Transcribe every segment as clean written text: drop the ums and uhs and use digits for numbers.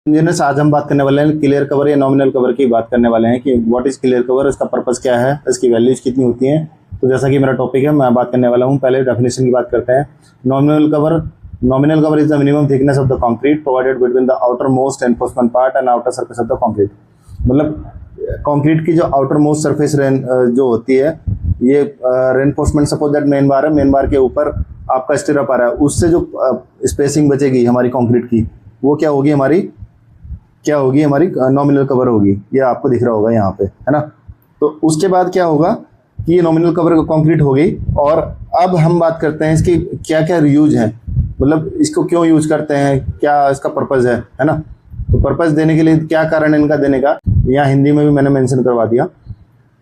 Engineers, आज हम बात करने वाले हैं क्लियर कवर या नॉमिनल कवर की बात करने वाले हैं कि व्हाट इज क्लियर कवर, इसका पर्पस क्या है, इसकी वैल्यूज कितनी होती हैं। तो जैसा कि मेरा टॉपिक है, मैं बात करने वाला हूं। पहले डेफिनेशन की बात करते हैं। Nominal cover is the minimum thickness of the concrete provided between the outer most enforcement part and outer surface of the concrete. मतलब कंक्रीट की जो आउटर मोस्ट सरफेस जो होती है, ये रेनफोर्समेंट, सपोज दैट मेन बार है, मेन बार के ऊपर आपका स्टिरअप आ रहा है, उससे जो स्पेसिंग बचेगी हमारी कंक्रीट की, वो क्या होगी हमारी नॉमिनल कवर होगी। ये आपको दिख रहा होगा यहाँ पे, है ना। तो उसके बाद क्या होगा कि ये नॉमिनल कवर कंक्रीट हो गई। और अब हम बात करते हैं इसकी क्या क्या यूज है, मतलब इसको क्यों यूज करते हैं, क्या इसका पर्पज़ है ना। तो पर्पज़ देने के लिए क्या कारण है इनका देने का, यहाँ हिंदी में भी मैंने मेंशन करवा दिया।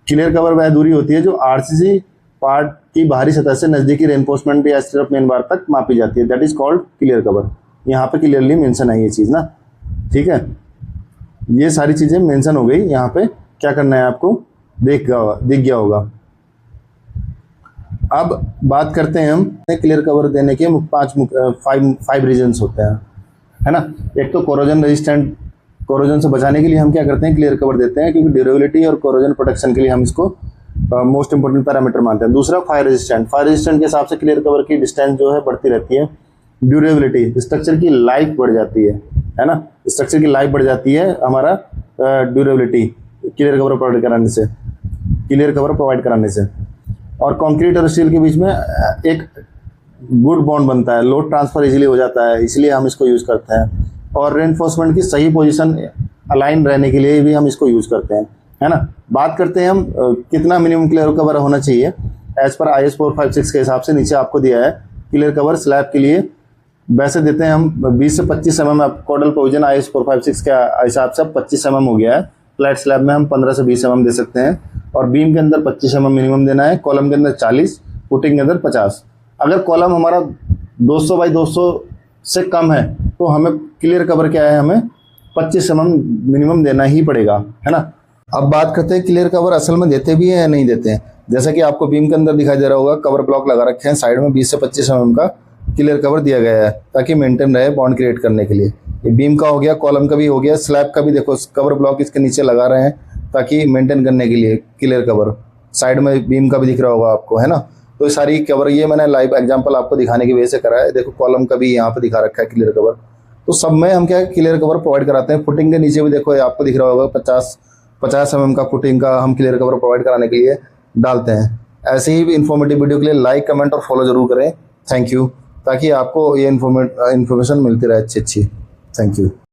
क्लियर कवर वह दूरी होती है जो आरसीसी पार्ट की बाहरी सतह से नजदीकी रेनफोर्समेंट या स्टिरअप मेन बार तक मापी जाती है, that is called clear cover. यहाँ पे क्लियरली मेंशन है ये चीज़ ना, ठीक है। ये सारी चीज़ें मेंशन हो गई यहाँ पे। क्या करना है आपको, दिख गया होगा। अब बात करते हैं हम क्लियर कवर देने के फाइव रीजन्स होते हैं, है ना। एक तो कोरोजन से बचाने के लिए हम क्या करते हैं, क्लियर कवर देते हैं, क्योंकि ड्यूरेबिलिटी और कोरोजन प्रोटेक्शन के लिए हम इसको मोस्ट इंपोर्टेंट पैरामीटर मानते हैं। दूसरा फायर रेजिस्टेंट के हिसाब से क्लियर कवर की डिस्टेंस जो है बढ़ती रहती है। ड्यूरेबिलिटी, स्ट्रक्चर की लाइफ बढ़ जाती है ना। स्ट्रक्चर की लाइफ बढ़ जाती है हमारा ड्यूरेबिलिटी क्लियर कवर प्रोवाइड कराने से। और कंक्रीट और स्टील के बीच में एक गुड बॉन्ड बनता है, लोड ट्रांसफर इजीली हो जाता है, इसलिए हम इसको यूज़ करते हैं। और रेनफोर्समेंट की सही पोजीशन अलाइन रहने के लिए भी हम इसको यूज़ करते हैं, है ना। बात करते हैं हम कितना मिनिमम क्लियर कवर होना चाहिए। एज पर IS 456 के हिसाब से नीचे आपको दिया है क्लियर कवर स्लैब के लिए वैसे देते हैं हम 20 से 25 mm। कोडल प्रोविजन IS 456 के हिसाब से 25 mm हो गया है। फ्लैट स्लैब में हम 15 से 20 mm दे सकते हैं। और बीम के अंदर 25 mm मिनिमम देना है, कॉलम के अंदर 40, फुटिंग के अंदर 50। अगर कॉलम हमारा 200 बाई 200 से कम है तो हमें क्लियर कवर क्या है, हमें 25 mm मिनिमम देना ही पड़ेगा, है ना। अब बात करते हैं क्लियर कवर असल में देते भी हैं या नहीं देते हैं। जैसा कि आपको बीम के अंदर दिखाई दे रहा होगा, कवर ब्लॉक लगा रखे हैं साइड में, 20 से 25 mm का क्लियर कवर दिया गया है ताकि मेंटेन रहे बॉन्ड क्रिएट करने के लिए। ये बीम का हो गया, कॉलम का भी हो गया, स्लैब का भी देखो कवर ब्लॉक इसके नीचे लगा रहे हैं ताकि मेंटेन करने के लिए क्लियर कवर। साइड में बीम का भी दिख रहा होगा आपको, है ना। तो सारी कवर ये मैंने लाइव एग्जांपल आपको दिखाने की वजह से करा है। देखो कॉलम का भी यहाँ पे दिखा रखा है क्लियर कवर। तो सब में हम क्या क्लियर कवर प्रोवाइड कराते हैं। फुटिंग के नीचे भी देखो आपको दिख रहा होगा 50 mm का फुटिंग का हम क्लियर कवर प्रोवाइड कराने के लिए डालते हैं। ऐसे ही इन्फॉर्मेटिव वीडियो के लिए लाइक, कमेंट और फॉलो जरूर करें। थैंक यू, ताकि आपको ये इन्फॉर्मेशन मिलती रहे अच्छी। Thank you.